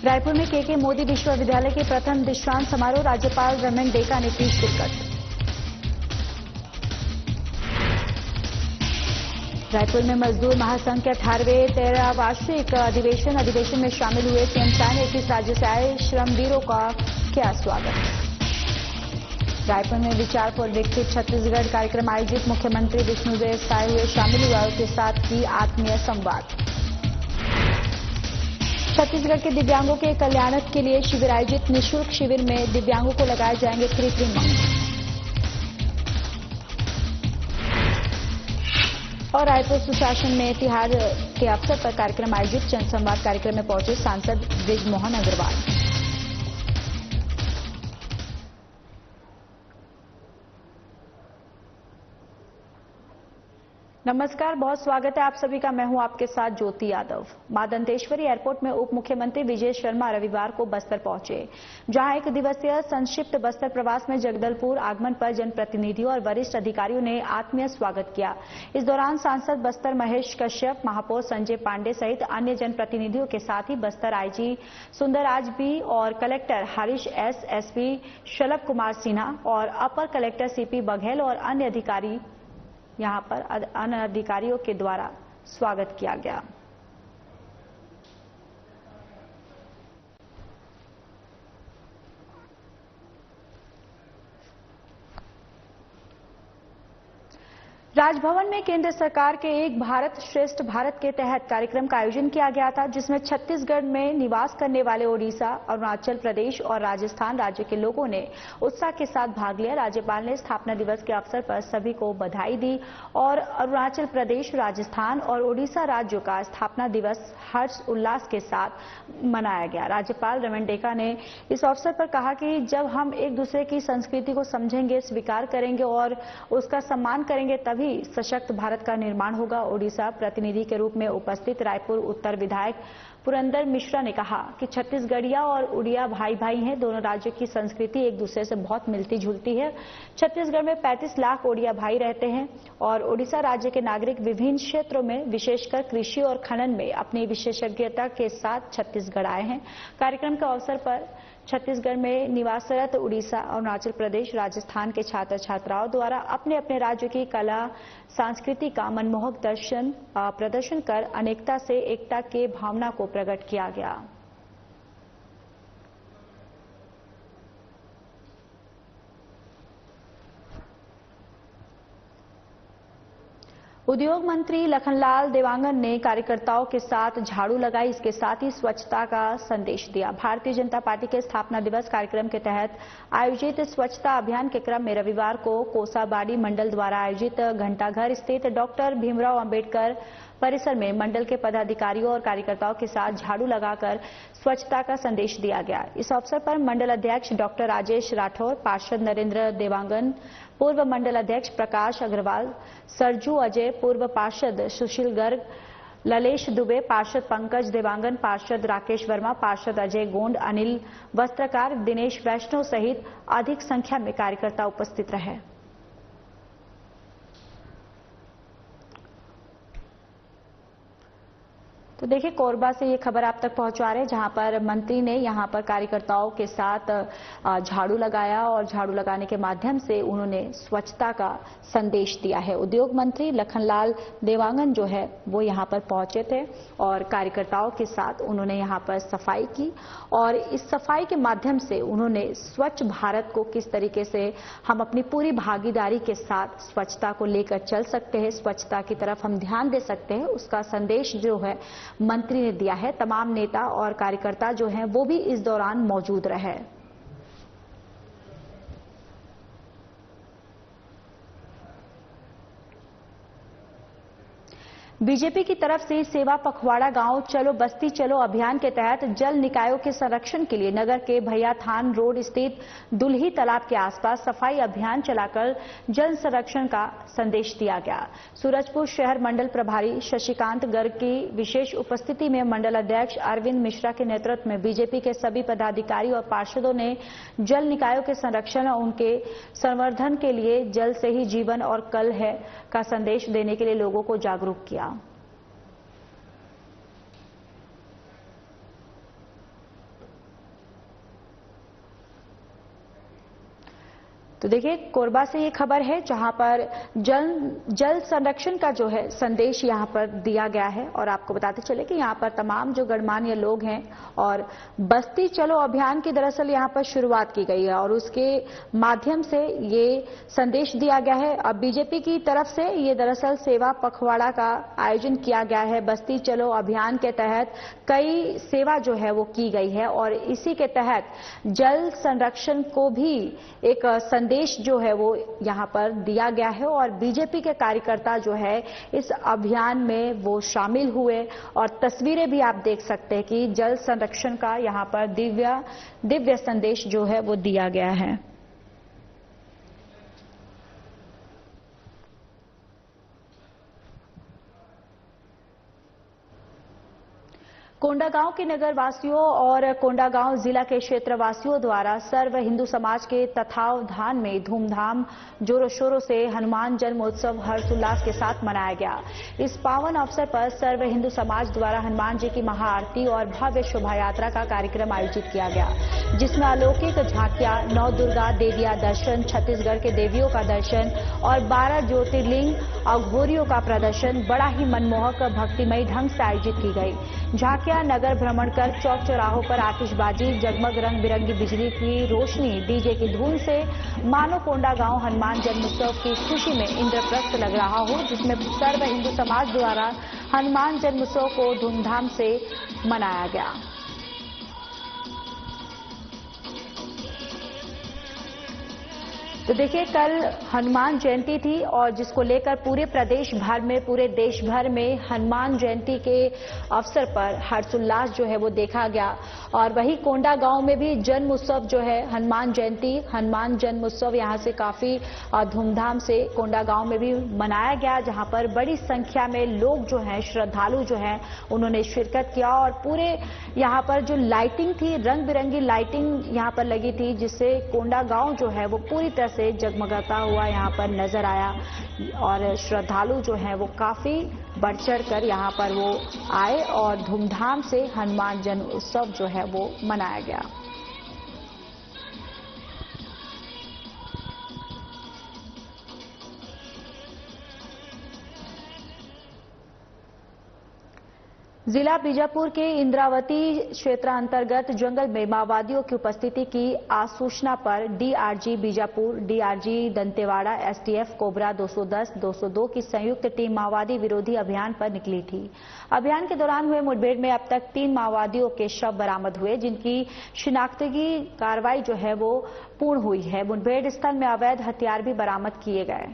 रायपुर में के मोदी विश्वविद्यालय के प्रथम दीक्षांत समारोह, राज्यपाल रमन डेका ने की शिरकत। रायपुर में मजदूर महासंघ के 18वें 13 वार्षिक अधिवेशन में शामिल हुए सीएम शाह ने 21 राज्यों से आए श्रमवीरों का किया स्वागत। रायपुर में विचार फॉर विकसित छत्तीसगढ़ कार्यक्रम आयोजित, मुख्यमंत्री विष्णुदेव साय हुए शामिल, युवाओं के साथ की आत्मीय संवाद। छत्तीसगढ़ के दिव्यांगों के कल्याण के लिए शिविर आयोजित, निःशुल्क शिविर में दिव्यांगों को लगाए जाएंगे कृत्रिम अंग। और रायपुर सुशासन में तिहार के अवसर पर कार्यक्रम आयोजित, जनसंवाद कार्यक्रम में पहुंचे सांसद बृजमोहन अग्रवाल। नमस्कार, बहुत स्वागत है आप सभी का। मैं हूं आपके साथ ज्योति यादव। मां दंतेश्वरी एयरपोर्ट में उप मुख्यमंत्री विजय शर्मा रविवार को बस्तर पहुंचे, जहां एक दिवसीय संक्षिप्त बस्तर प्रवास में जगदलपुर आगमन पर जनप्रतिनिधियों और वरिष्ठ अधिकारियों ने आत्मीय स्वागत किया। इस दौरान सांसद बस्तर महेश कश्यप, महापौर संजय पांडे सहित अन्य जनप्रतिनिधियों के साथ ही बस्तर आईजी सुंदरराज बी और collector Harish S, SP Shalabh Kumar Sinha और अपर कलेक्टर सीपी बघेल और अन्य अधिकारी यहां पर अन्य अधिकारियों के द्वारा स्वागत किया गया। राजभवन में केंद्र सरकार के एक भारत श्रेष्ठ भारत के तहत कार्यक्रम का आयोजन किया गया था, जिसमें छत्तीसगढ़ में निवास करने वाले ओडिशा, अरुणाचल प्रदेश और राजस्थान राज्य के लोगों ने उत्साह के साथ भाग लिया। राज्यपाल ने स्थापना दिवस के अवसर पर सभी को बधाई दी और अरुणाचल प्रदेश, राजस्थान और ओडिशा राज्यों का स्थापना दिवस हर्ष उल्लास के साथ मनाया गया। राज्यपाल रमन डेका ने इस अवसर पर कहा कि जब हम एक दूसरे की संस्कृति को समझेंगे, स्वीकार करेंगे और उसका सम्मान करेंगे, तभी सशक्त भारत का निर्माण होगा। ओडिशा प्रतिनिधि के रूप में उपस्थित रायपुर उत्तर विधायक पुरंदर मिश्रा ने कहा कि छत्तीसगढ़िया और उड़िया भाई भाई हैं। दोनों राज्यों की संस्कृति एक दूसरे से बहुत मिलती जुलती है। छत्तीसगढ़ में 35 लाख ओडिया भाई रहते हैं और ओडिशा राज्य के नागरिक विभिन्न क्षेत्रों में, विशेषकर कृषि और खनन में अपनी विशेषज्ञता के साथ छत्तीसगढ़ आए हैं। कार्यक्रम के अवसर पर छत्तीसगढ़ में निवासरत उड़ीसा, अरुणाचल प्रदेश, राजस्थान के छात्र छात्राओं द्वारा अपने अपने राज्य की कला संस्कृति का मनमोहक प्रदर्शन कर अनेकता से एकता के भावना को प्रकट किया गया। उद्योग मंत्री लखनलाल देवांगन ने कार्यकर्ताओं के साथ झाड़ू लगाई, इसके साथ ही स्वच्छता का संदेश दिया। भारतीय जनता पार्टी के स्थापना दिवस कार्यक्रम के तहत आयोजित स्वच्छता अभियान के क्रम में रविवार को कोसाबाड़ी मंडल द्वारा आयोजित घंटाघर स्थित डॉक्टर भीमराव अंबेडकर परिसर में मंडल के पदाधिकारियों और कार्यकर्ताओं के साथ झाड़ू लगाकर स्वच्छता का संदेश दिया गया। इस अवसर पर मंडल अध्यक्ष डॉक्टर राजेश राठौर, पार्षद नरेंद्र देवांगन, पूर्व मंडल अध्यक्ष प्रकाश अग्रवाल, सरजू अजय, पूर्व पार्षद सुशील गर्ग, ललेश दुबे, पार्षद पंकज देवांगन, पार्षद राकेश वर्मा, पार्षद अजय गोंड, अनिल वस्त्रकार, दिनेश वैष्णव सहित अधिक संख्या में कार्यकर्ता उपस्थित रहे। तो देखिए, कोरबा से ये खबर आप तक पहुंचा रहे हैं, जहां पर मंत्री ने यहां पर कार्यकर्ताओं के साथ झाड़ू लगाया और झाड़ू लगाने के माध्यम से उन्होंने स्वच्छता का संदेश दिया है। उद्योग मंत्री लखनलाल देवांगन जो है वो यहां पर पहुंचे थे और कार्यकर्ताओं के साथ उन्होंने यहां पर सफाई की और इस सफाई के माध्यम से उन्होंने स्वच्छ भारत को किस तरीके से हम अपनी पूरी भागीदारी के साथ स्वच्छता को लेकर चल सकते हैं, स्वच्छता की तरफ हम ध्यान दे सकते हैं, उसका संदेश जो है मंत्री ने दिया है। तमाम नेता और कार्यकर्ता जो हैं वो भी इस दौरान मौजूद रहे। बीजेपी की तरफ से सेवा पखवाड़ा गांव चलो बस्ती चलो अभियान के तहत जल निकायों के संरक्षण के लिए नगर के भैयाथान रोड स्थित दुल्ही तालाब के आसपास सफाई अभियान चलाकर जल संरक्षण का संदेश दिया गया। सूरजपुर शहर मंडल प्रभारी शशिकांत गर्ग की विशेष उपस्थिति में मंडल अध्यक्ष अरविंद मिश्रा के नेतृत्व में बीजेपी के सभी पदाधिकारी और पार्षदों ने जल निकायों के संरक्षण और उनके संवर्धन के लिए जल से ही जीवन और कल है का संदेश देने के लिए लोगों को जागरूक किया। तो देखिए कोरबा से ये खबर है जहां पर जल संरक्षण का जो है संदेश यहां पर दिया गया है और आपको बताते चले कि यहां पर तमाम जो गणमान्य लोग हैं और बस्ती चलो अभियान की दरअसल यहां पर शुरुआत की गई है और उसके माध्यम से ये संदेश दिया गया है। अब बीजेपी की तरफ से ये दरअसल सेवा पखवाड़ा का आयोजन किया गया है। बस्ती चलो अभियान के तहत कई सेवा जो है वो की गई है और इसी के तहत जल संरक्षण को भी एक संदेश जो है वो यहां पर दिया गया है और बीजेपी के कार्यकर्ता जो है इस अभियान में वो शामिल हुए और तस्वीरें भी आप देख सकते हैं कि जल संरक्षण का यहां पर दिव्य संदेश जो है वो दिया गया है। कोंडागांव के नगरवासियों और कोंडागांव जिला के क्षेत्रवासियों द्वारा सर्व हिंदू समाज के तत्वावधान में धूमधाम जोरों शोरों से हनुमान जन्मोत्सव हर्षोल्लास के साथ मनाया गया। इस पावन अवसर पर सर्व हिंदू समाज द्वारा हनुमान जी की महाआरती और भव्य शोभा यात्रा का कार्यक्रम आयोजित किया गया, जिसमें अलौकिक झांकियां, 9 दुर्गा देवियां दर्शन, छत्तीसगढ़ के देवियों का दर्शन और 12 ज्योतिर्लिंग अघोरियों का प्रदर्शन बड़ा ही मनमोहक भक्तिमय ढंग से आयोजित की गई। झांकियां नगर भ्रमण कर चौक चौराहों पर आतिशबाजी, जगमग रंग बिरंगी बिजली की रोशनी, डीजे की धुन से मानो कोंडागांव हनुमान जन्मोत्सव की खुशी में इंद्रप्रस्थ लग रहा हो, जिसमें सर्व हिंदू समाज द्वारा हनुमान जन्मोत्सव को धूमधाम से मनाया गया। तो देखिए कल हनुमान जयंती थी और जिसको लेकर पूरे प्रदेश भर में, पूरे देश भर में हनुमान जयंती के अवसर पर हर्षोल्लास जो है वो देखा गया और वही कोंडागांव में भी जन्म उत्सव जो है हनुमान जयंती, हनुमान जन्म उत्सव यहां से काफी धूमधाम से कोंडागांव में भी मनाया गया, जहां पर बड़ी संख्या में लोग जो हैं, श्रद्धालु जो हैं, उन्होंने शिरकत किया और पूरे यहां पर जो लाइटिंग थी, रंग बिरंगी लाइटिंग यहां पर लगी थी, जिससे कोंडागांव जो है वो पूरी तरह से जगमगाता हुआ यहां पर नजर आया और श्रद्धालु जो हैं वो काफी बढ़ चढ़ कर यहां पर वो आए और धूमधाम से हनुमान जन्म उत्सव जो है वो मनाया गया। जिला बीजापुर के इंद्रावती क्षेत्र अंतर्गत जंगल में माओवादियों की उपस्थिति की आसूचना पर DRG Bijapur, DRG Dantewada, STF cobra 210, 202 की संयुक्त टीम माओवादी विरोधी अभियान पर निकली थी। अभियान के दौरान हुए मुठभेड़ में अब तक 3 माओवादियों के शव बरामद हुए, जिनकी शिनाख्तगी कार्रवाई जो है वो पूर्ण हुई है। मुठभेड़ स्थल में अवैध हथियार भी बरामद किए गए।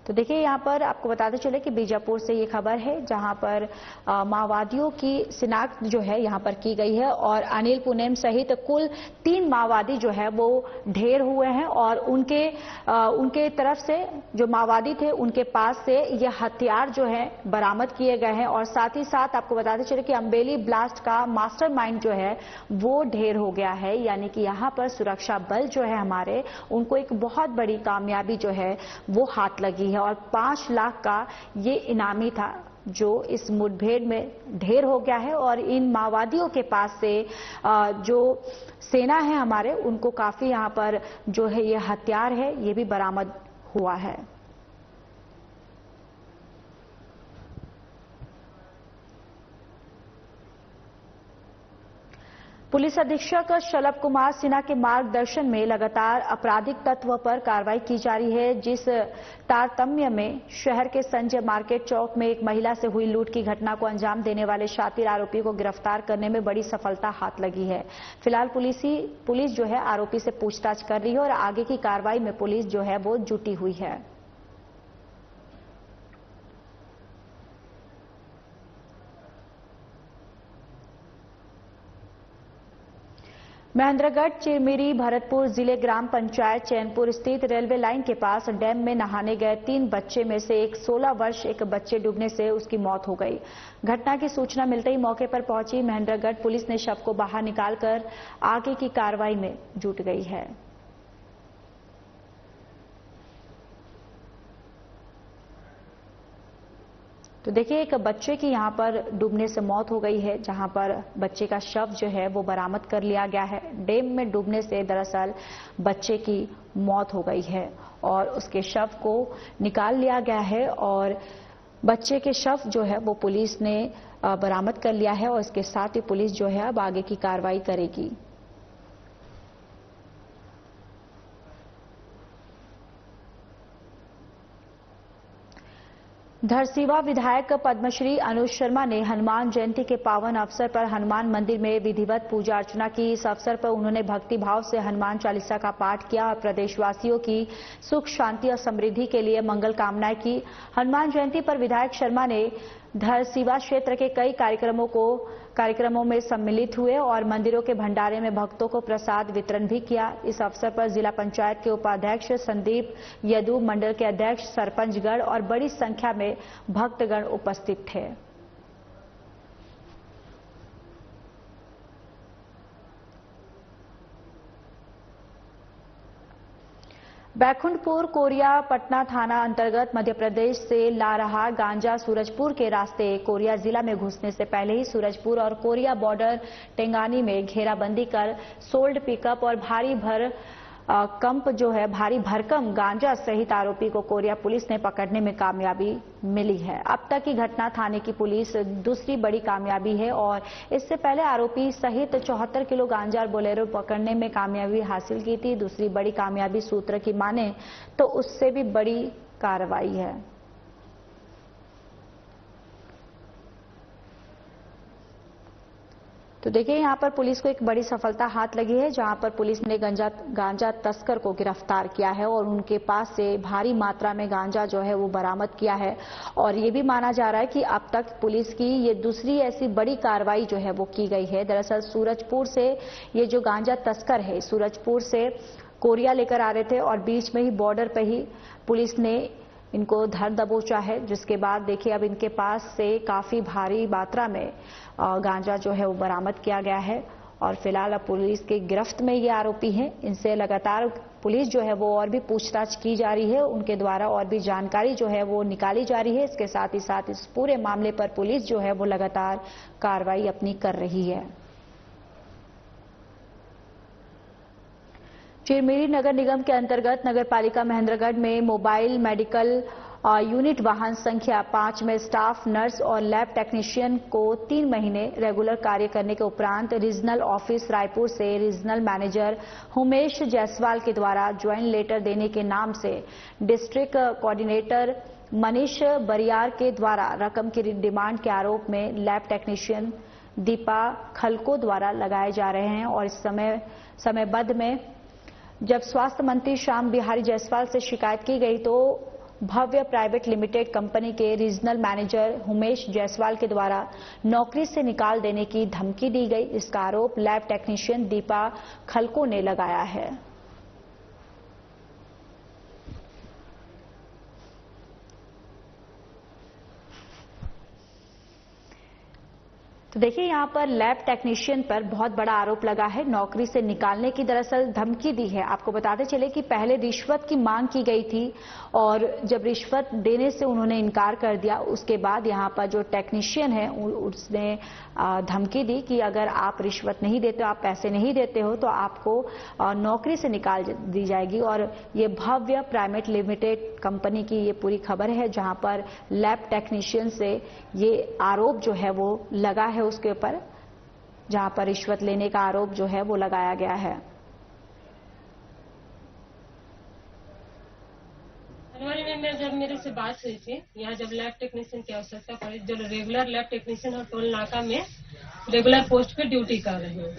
तो देखिए यहां पर आपको बताते चले कि बीजापुर से ये खबर है जहां पर माओवादियों की शिनाख्त जो है यहां पर की गई है और अनिल पुनेम सहित कुल 3 माओवादी जो है वो ढेर हुए हैं और उनके तरफ से जो माओवादी थे उनके पास से ये हथियार जो है बरामद किए गए हैं और साथ ही साथ आपको बताते चले कि अम्बेली ब्लास्ट का मास्टरमाइंड जो है वो ढेर हो गया है, यानी कि यहां पर सुरक्षा बल जो है हमारे, उनको एक बहुत बड़ी कामयाबी जो है वो हाथ लगी है और 5 लाख का ये इनामी था जो इस मुठभेड़ में ढेर हो गया है और इन माओवादियों के पास से जो सेना है हमारे, उनको काफी यहां पर जो है ये हथियार है ये भी बरामद हुआ है। पुलिस अधीक्षक शलभ कुमार सिन्हा के मार्गदर्शन में लगातार आपराधिक तत्व पर कार्रवाई की जा रही है, जिस तारतम्य में शहर के संजय मार्केट चौक में एक महिला से हुई लूट की घटना को अंजाम देने वाले शातिर आरोपी को गिरफ्तार करने में बड़ी सफलता हाथ लगी है। फिलहाल पुलिस जो है आरोपी से पूछताछ कर रही है और आगे की कार्रवाई में पुलिस जो है वो जुटी हुई है। महेंद्रगढ़, चिरमिरी, भरतपुर जिले ग्राम पंचायत चैनपुर स्थित रेलवे लाइन के पास डैम में नहाने गए 3 बच्चे में से एक 16 वर्ष एक बच्चे डूबने से उसकी मौत हो गई। घटना की सूचना मिलते ही मौके पर पहुंची महेंद्रगढ़ पुलिस ने शव को बाहर निकालकर आगे की कार्रवाई में जुट गई है। तो देखिए एक बच्चे की यहाँ पर डूबने से मौत हो गई है, जहाँ पर बच्चे का शव जो है वो बरामद कर लिया गया है। डैम में डूबने से दरअसल बच्चे की मौत हो गई है और उसके शव को निकाल लिया गया है और बच्चे के शव जो है वो पुलिस ने बरामद कर लिया है और इसके साथ ही पुलिस जो है अब आगे की कार्रवाई करेगी। धरसींवा विधायक पद्मश्री अनुज शर्मा ने हनुमान जयंती के पावन अवसर पर हनुमान मंदिर में विधिवत पूजा अर्चना की। इस अवसर पर उन्होंने भक्ति भाव से हनुमान चालीसा का पाठ किया और प्रदेशवासियों की सुख शांति और समृद्धि के लिए मंगल कामनाएं की। हनुमान जयंती पर विधायक शर्मा ने धरसींवा क्षेत्र के कई कार्यक्रमों में सम्मिलित हुए और मंदिरों के भंडारे में भक्तों को प्रसाद वितरण भी किया। इस अवसर पर जिला पंचायत के उपाध्यक्ष संदीप यदु, मंडल के अध्यक्ष, सरपंचगण और बड़ी संख्या में भक्तगण उपस्थित थे। बैकुंठपुर कोरिया पटना थाना अंतर्गत मध्य प्रदेश से ला रहा गांजा सूरजपुर के रास्ते कोरिया जिला में घुसने से पहले ही सूरजपुर और कोरिया बॉर्डर टेंगानी में घेराबंदी कर सोल्ड पिकअप और भारी भरकम गांजा सहित आरोपी को कोरिया पुलिस ने पकड़ने में कामयाबी मिली है। अब तक की घटना थाने की पुलिस दूसरी बड़ी कामयाबी है और इससे पहले आरोपी सहित 74 किलो गांजा और बोलेरो पकड़ने में कामयाबी हासिल की थी। दूसरी बड़ी कामयाबी सूत्र की माने तो उससे भी बड़ी कार्रवाई है। तो देखिए यहाँ पर पुलिस को एक बड़ी सफलता हाथ लगी है, जहां पर पुलिस ने गांजा तस्कर को गिरफ्तार किया है और उनके पास से भारी मात्रा में गांजा जो है वो बरामद किया है। और ये भी माना जा रहा है कि अब तक पुलिस की ये दूसरी ऐसी बड़ी कार्रवाई जो है वो की गई है। दरअसल सूरजपुर से ये जो गांजा तस्कर है सूरजपुर से कोरिया लेकर आ रहे थे और बीच में ही बॉर्डर पर ही पुलिस ने इनको धर दबोचा है, जिसके बाद देखिए अब इनके पास से काफी भारी मात्रा में गांजा जो है वो बरामद किया गया है और फिलहाल अब पुलिस के गिरफ्त में ये आरोपी हैं। इनसे लगातार पुलिस जो है वो और भी पूछताछ की जा रही है, उनके द्वारा और भी जानकारी जो है वो निकाली जा रही है। इसके साथ ही इस पूरे मामले पर पुलिस जो है वो लगातार कार्रवाई अपनी कर रही है। चिरमिरी नगर निगम के अंतर्गत नगर पालिका महेंद्रगढ़ में मोबाइल मेडिकल यूनिट वाहन संख्या 5 में स्टाफ, नर्स और लैब टेक्नीशियन को 3 महीने रेगुलर कार्य करने के उपरांत रीजनल ऑफिस रायपुर से रीजनल मैनेजर उमेश जायसवाल के द्वारा ज्वाइन लेटर देने के नाम से डिस्ट्रिक्ट कोऑर्डिनेटर मनीष बरियार के द्वारा रकम की डिमांड के आरोप में लैब टेक्नीशियन दीपा खलको द्वारा लगाए जा रहे हैं। और इस समयबद्ध में जब स्वास्थ्य मंत्री श्याम बिहारी जायसवाल से शिकायत की गई तो भव्य प्राइवेट लिमिटेड कंपनी के रीजनल मैनेजर उमेश जायसवाल के द्वारा नौकरी से निकाल देने की धमकी दी गई। इसका आरोप लैब टेक्नीशियन दीपा खलको ने लगाया है। तो देखिए यहाँ पर लैब टेक्नीशियन पर बहुत बड़ा आरोप लगा है, नौकरी से निकालने की दरअसल धमकी दी है। आपको बताते चले कि पहले रिश्वत की मांग की गई थी और जब रिश्वत देने से उन्होंने इनकार कर दिया, उसके बाद यहाँ पर जो टेक्नीशियन है उसने धमकी दी कि अगर आप रिश्वत नहीं देते हो, आप पैसे नहीं देते हो तो आपको नौकरी से निकाल दी जाएगी। और ये भव्य प्राइवेट लिमिटेड कंपनी की ये पूरी खबर है, जहां पर लैब टेक्नीशियन से ये आरोप जो है वो लगा है उसके ऊपर, जहां पर रिश्वत लेने का आरोप जो है वो लगाया गया है। जनवरी में जब मेरे से बात हुई थी, यहाँ जब लैब टेक्नीशियन की आवश्यकता पड़ी, जो रेगुलर लैब टेक्नीशियन और टोल नाका में रेगुलर पोस्ट पे ड्यूटी कर रहे हैं,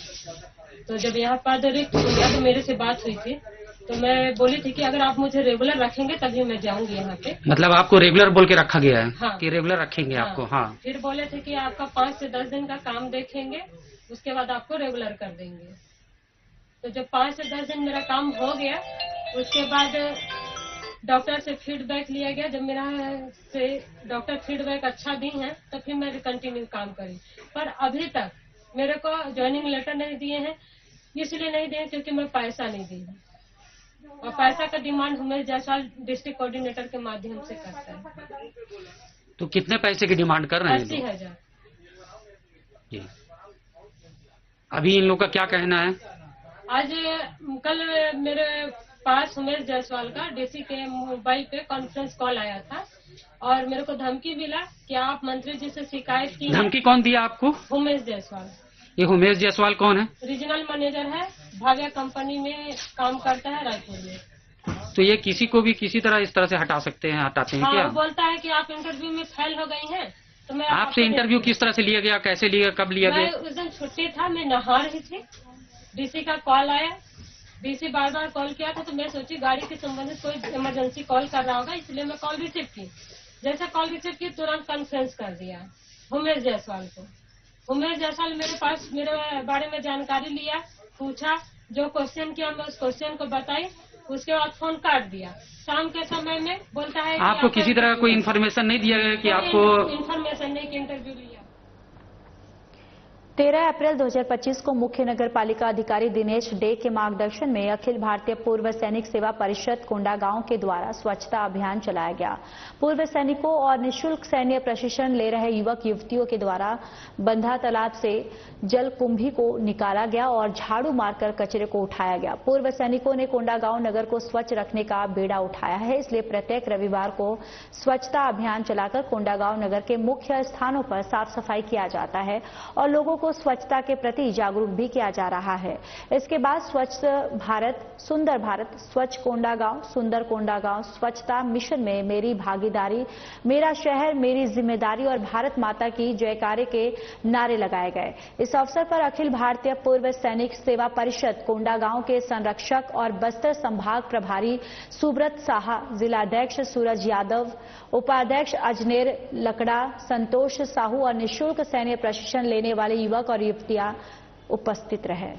तो जब यहाँ पर मेरे से बात हुई थी तो मैं बोली थी कि अगर आप मुझे रेगुलर रखेंगे तभी मैं जाऊंगी यहाँ पे। मतलब आपको रेगुलर बोल के रखा गया है? हाँ, कि रेगुलर रखेंगे हाँ, आपको? हाँ। फिर बोले थे कि आपका 5 से 10 दिन का काम देखेंगे, उसके बाद आपको रेगुलर कर देंगे। तो जब 5 से 10 दिन मेरा काम हो गया, उसके बाद डॉक्टर से फीडबैक लिया गया। जब मेरा से डॉक्टर फीडबैक अच्छा दी है तो फिर मैं कंटिन्यू काम करी। पर अभी तक मेरे को ज्वाइनिंग लेटर नहीं दिए हैं। इसलिए नहीं दिए क्योंकि मैं पैसा नहीं दी है, और पैसा का demand Umesh Jaiswal district coordinator के माध्यम से करता है। तो कितने पैसे की डिमांड कर रहे हैं? 80,000। जी। अभी इन लोग का क्या कहना है? आज कल मेरे पास उमेश जायसवाल का डीसी के मोबाइल पे कॉन्फ्रेंस कॉल आया था और मेरे को धमकी मिला कि आप मंत्री जी से शिकायत की। धमकी कौन दिया आपको? उमेश जायसवाल। ये उमेश जायसवाल कौन है? रीजनल मैनेजर है, भाव्या कंपनी में काम करता है रायपुर में। तो ये किसी को भी किसी तरह इस तरह से हटा सकते हैं, हटाते हैं क्या? बोलता है कि आप इंटरव्यू में फेल हो गई हैं, तो मैं आपसे इंटरव्यू किस तरह से लिया गया, कैसे लिया, कब लिया गया? उस दिन छुट्टी था, मैं नहा रही थी, डीसी का कॉल आया। डीसी बार बार कॉल किया था तो मैं सोची गाड़ी के संबंधित कोई इमरजेंसी कॉल कर रहा होगा, इसलिए मैं कॉल रिसीव की। जैसे कॉल रिसीव की तुरंत कॉन्फ्रेंस कर दिया उमेश जायसवाल को। उमेश जायसवाल मेरे पास मेरे बारे में जानकारी लिया, पूछा, जो क्वेश्चन किया मैं उस क्वेश्चन को बताई, उसके बाद फोन काट दिया। शाम के समय में बोलता है आपको किसी तरह कोई इन्फॉर्मेशन नहीं दिया गया कि आपको? इन्फॉर्मेशन नहीं कि इंटरव्यू लिया। 13 अप्रैल 2025 को मुख्य नगर पालिका अधिकारी दिनेश डे के मार्गदर्शन में अखिल भारतीय पूर्व सैनिक सेवा परिषद कोंडागांव के द्वारा स्वच्छता अभियान चलाया गया। पूर्व सैनिकों और निःशुल्क सैन्य प्रशिक्षण ले रहे युवक युवतियों के द्वारा बंधा तालाब से जल कुंभी को निकाला गया और झाड़ू मारकर कचरे को उठाया गया। पूर्व सैनिकों ने कोंडागांव नगर को स्वच्छ रखने का बीड़ा उठाया है, इसलिए प्रत्येक रविवार को स्वच्छता अभियान चलाकर कोंडागांव नगर के मुख्य स्थानों पर साफ सफाई किया जाता है और लोगों को स्वच्छता के प्रति जागरूक भी किया जा रहा है। इसके बाद स्वच्छ भारत सुंदर भारत, स्वच्छ कोंडागांव, सुंदर कोंडागांव स्वच्छता मिशन में मेरी भागीदारी, मेरा शहर मेरी जिम्मेदारी और भारत माता की जयकारे के नारे लगाए गए। इस अवसर पर अखिल भारतीय पूर्व सैनिक सेवा परिषद कोंडागांव के संरक्षक और बस्तर संभाग प्रभारी सुब्रत साहा, जिलाध्यक्ष सूरज यादव, उपाध्यक्ष अजनेर लकड़ा, संतोष साहू और निःशुल्क सैन्य प्रशिक्षण लेने वाले युवक और युवतियां उपस्थित रहे।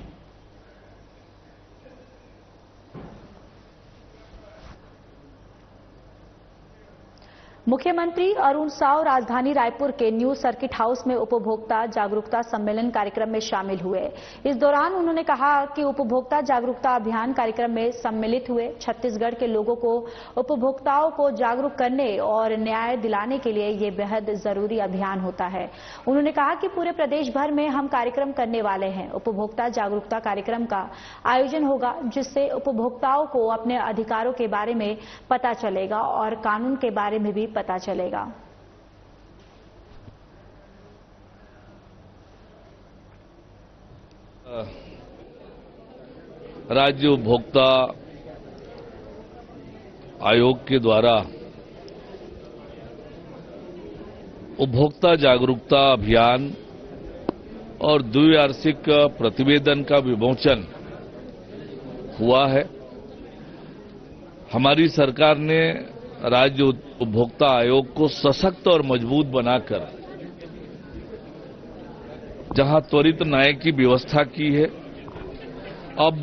मुख्यमंत्री अरुण साव राजधानी रायपुर के न्यू सर्किट हाउस में उपभोक्ता जागरूकता सम्मेलन कार्यक्रम में शामिल हुए। इस दौरान उन्होंने कहा कि उपभोक्ता जागरूकता अभियान कार्यक्रम में सम्मिलित हुए छत्तीसगढ़ के लोगों को उपभोक्ताओं को जागरूक करने और न्याय दिलाने के लिए ये बेहद जरूरी अभियान होता है। उन्होंने कहा कि पूरे प्रदेश भर में हम कार्यक्रम करने वाले हैं। उपभोक्ता जागरूकता कार्यक्रम का आयोजन होगा जिससे उपभोक्ताओं को अपने अधिकारों के बारे में पता चलेगा और कानून के बारे में भी पता चलेगा। राज्य उपभोक्ता आयोग के द्वारा उपभोक्ता जागरूकता अभियान और द्विवार्षिक प्रतिवेदन का विमोचन हुआ है। हमारी सरकार ने राज्य उपभोक्ता आयोग को सशक्त और मजबूत बनाकर जहां त्वरित न्याय की व्यवस्था की है, अब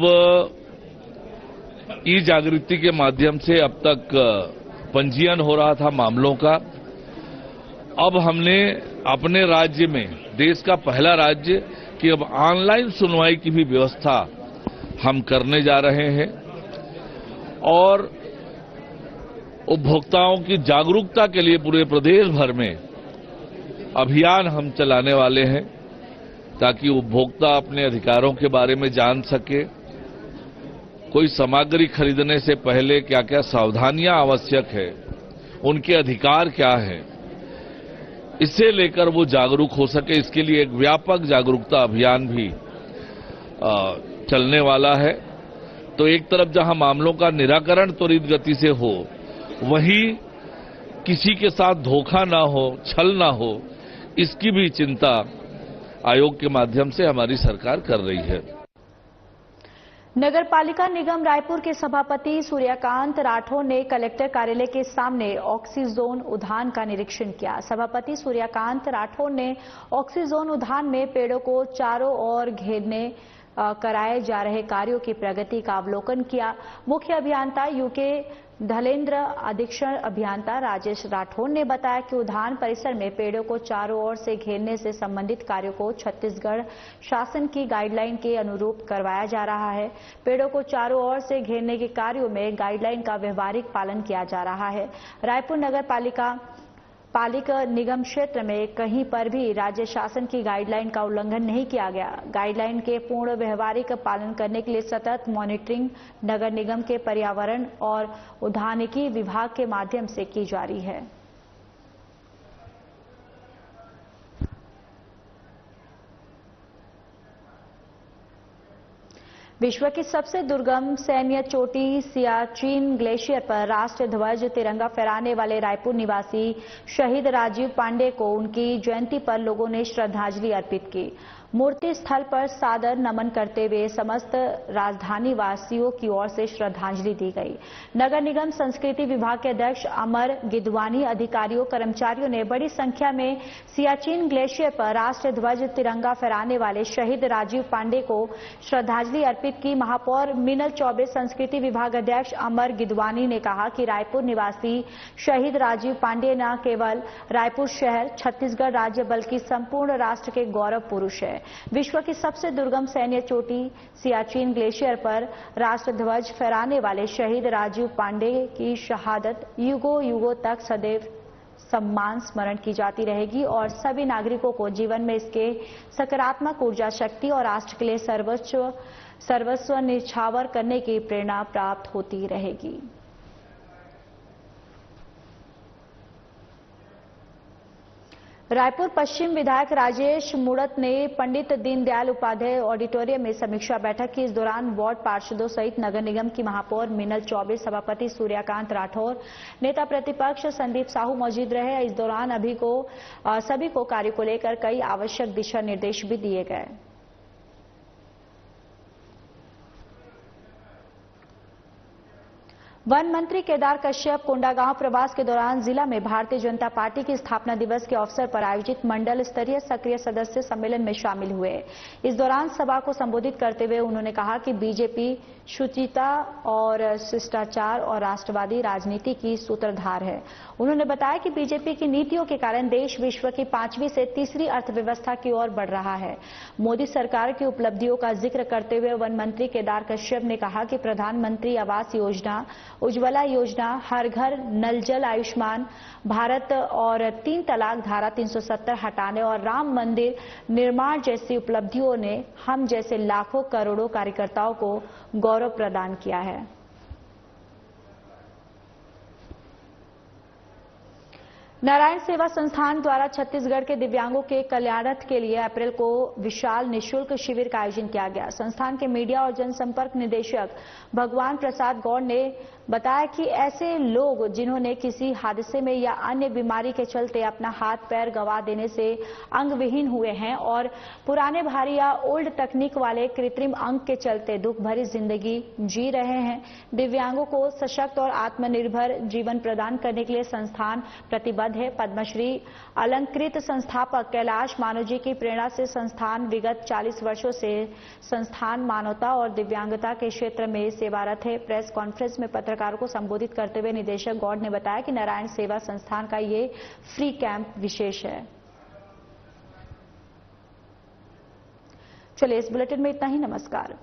ई जागृति के माध्यम से अब तक पंजीयन हो रहा था मामलों का। अब हमने अपने राज्य में, देश का पहला राज्य, कि अब ऑनलाइन सुनवाई की भी व्यवस्था हम करने जा रहे हैं और उपभोक्ताओं की जागरूकता के लिए पूरे प्रदेश भर में अभियान हम चलाने वाले हैं ताकि उपभोक्ता अपने अधिकारों के बारे में जान सके, कोई सामग्री खरीदने से पहले क्या क्या सावधानियां आवश्यक है, उनके अधिकार क्या हैं, इसे लेकर वो जागरूक हो सके। इसके लिए एक व्यापक जागरूकता अभियान भी चलने वाला है। तो एक तरफ जहां मामलों का निराकरण त्वरित गति से हो, वहीं किसी के साथ धोखा ना हो, छल ना हो, इसकी भी चिंता आयोग के माध्यम से हमारी सरकार कर रही है। नगर पालिका निगम रायपुर के सभापति सूर्यकांत राठौर ने कलेक्टर कार्यालय के सामने ऑक्सीजोन उद्यान का निरीक्षण किया। सभापति सूर्यकांत राठौर ने ऑक्सीजोन उद्यान में पेड़ों को चारों ओर घेरने कराए जा रहे कार्यों की प्रगति का अवलोकन किया। मुख्य अभियंता यूके धलेंद्र, अधीक्षण अभियंता राजेश राठौर ने बताया कि उद्यान परिसर में पेड़ों को चारों ओर से घेरने से संबंधित कार्यों को छत्तीसगढ़ शासन की गाइडलाइन के अनुरूप करवाया जा रहा है। पेड़ों को चारों ओर से घेरने के कार्यों में गाइडलाइन का व्यवहारिक पालन किया जा रहा है। रायपुर नगर पालिका पालिक निगम क्षेत्र में कहीं पर भी राज्य शासन की गाइडलाइन का उल्लंघन नहीं किया गया। गाइडलाइन के पूर्ण व्यवहारिक पालन करने के लिए सतत मॉनिटरिंग नगर निगम के पर्यावरण और उद्यानिकी विभाग के माध्यम से की जा रही है। विश्व की सबसे दुर्गम सैन्य चोटी सियाचिन ग्लेशियर पर राष्ट्र ध्वज तिरंगा फहराने वाले रायपुर निवासी शहीद राजीव पांडे को उनकी जयंती पर लोगों ने श्रद्धांजलि अर्पित की। मूर्ति स्थल पर सादर नमन करते हुए समस्त राजधानी वासियों की ओर से श्रद्धांजलि दी गई। नगर निगम संस्कृति विभाग के अध्यक्ष अमर गिदवानी, अधिकारियों कर्मचारियों ने बड़ी संख्या में सियाचिन ग्लेशियर पर राष्ट्र ध्वज तिरंगा फहराने वाले शहीद राजीव पांडे को श्रद्धांजलि अर्पित की। महापौर मीनल चौबे, संस्कृति विभाग अध्यक्ष अमर गिदवानी ने कहा कि रायपुर निवासी शहीद राजीव पांडे न केवल रायपुर शहर, छत्तीसगढ़ राज्य बल्कि संपूर्ण राष्ट्र के गौरव पुरुष है। विश्व की सबसे दुर्गम सैन्य चोटी सियाचिन ग्लेशियर पर राष्ट्र ध्वज फहराने वाले शहीद राजीव पांडे की शहादत युगों युगों तक सदैव सम्मान स्मरण की जाती रहेगी और सभी नागरिकों को जीवन में इसके सकारात्मक ऊर्जा शक्ति और राष्ट्र के लिए सर्वस्व निछावर करने की प्रेरणा प्राप्त होती रहेगी। रायपुर पश्चिम विधायक राजेश मुड़त ने पंडित दीनदयाल उपाध्याय ऑडिटोरियम में समीक्षा बैठक की। इस दौरान वार्ड पार्षदों सहित नगर निगम की महापौर मीनल चौबे, सभापति सूर्यकांत राठौर, नेता प्रतिपक्ष संदीप साहू मौजूद रहे। इस दौरान सभी को कार्य को लेकर कई आवश्यक दिशा निर्देश भी दिए गए। वन मंत्री केदार कश्यप कोंडागांव प्रवास के दौरान जिला में भारतीय जनता पार्टी की स्थापना दिवस के अवसर पर आयोजित मंडल स्तरीय सक्रिय सदस्य सम्मेलन में शामिल हुए। इस दौरान सभा को संबोधित करते हुए उन्होंने कहा कि बीजेपी शुचिता और शिष्टाचार और राष्ट्रवादी राजनीति की सूत्रधार है। उन्होंने बताया कि बीजेपी की नीतियों के कारण देश विश्व की 5वीं से तीसरी अर्थव्यवस्था की ओर बढ़ रहा है। मोदी सरकार की उपलब्धियों का जिक्र करते हुए वन मंत्री केदार कश्यप ने कहा कि प्रधानमंत्री आवास योजना, उज्ज्वला योजना, हर घर नल जल, आयुष्मान भारत और 3 तलाक, धारा 370 हटाने और राम मंदिर निर्माण जैसी उपलब्धियों ने हम जैसे लाखों करोड़ों कार्यकर्ताओं को गौरव प्रदान किया है। नारायण सेवा संस्थान द्वारा छत्तीसगढ़ के दिव्यांगों के कल्याणार्थ के लिए अप्रैल को विशाल निःशुल्क शिविर का आयोजन किया गया। संस्थान के मीडिया और जनसंपर्क निदेशक भगवान प्रसाद गौड़ ने बताया कि ऐसे लोग जिन्होंने किसी हादसे में या अन्य बीमारी के चलते अपना हाथ पैर गंवा देने से अंगविहीन हुए हैं और पुराने भारी या ओल्ड तकनीक वाले कृत्रिम अंग के चलते दुख भरी जिंदगी जी रहे हैं, दिव्यांगों को सशक्त और आत्मनिर्भर जीवन प्रदान करने के लिए संस्थान प्रतिबद्ध है। पद्मश्री अलंकृत संस्थापक कैलाश मानवजी की प्रेरणा से संस्थान विगत 40 वर्षों से संस्थान मानवता और दिव्यांगता के क्षेत्र में सेवारत है। प्रेस कॉन्फ्रेंस में पत्रकारों को संबोधित करते हुए निदेशक गौड़ ने बताया कि नारायण सेवा संस्थान का ये फ्री कैंप विशेष है। चलिए, इस बुलेटिन में इतना ही। नमस्कार।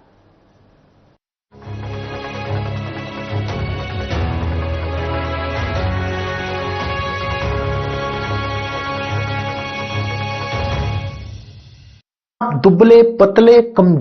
दुबले पतले कमजोर